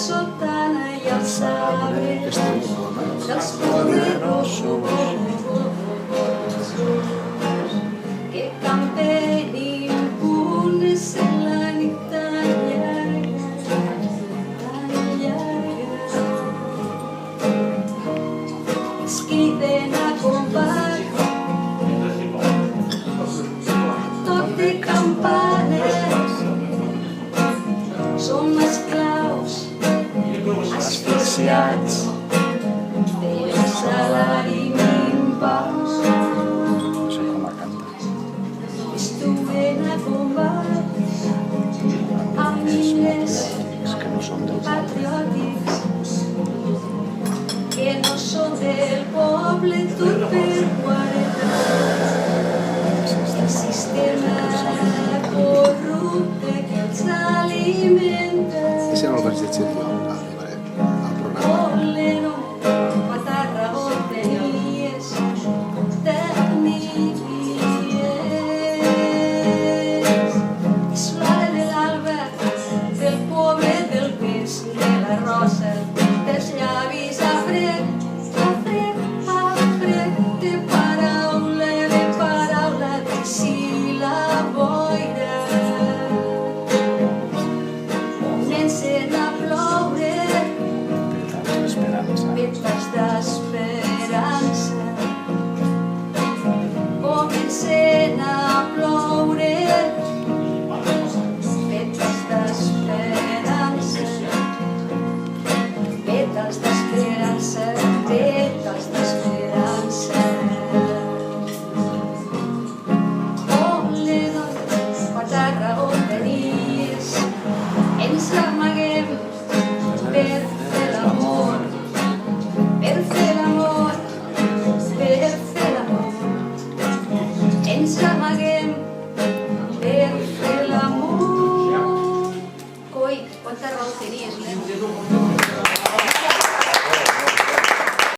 sotana y al sabre dels poderosos que campen impunes en la nit tan llarga, ens criden a combat tot de campanes. Som esclaus asfixiats del salari minvant. Estuvent a combat amb himnes patriòtics que no són del poble tot per guardar el sistema corrupte que els alimenta. Ese no el vaig llegir jo.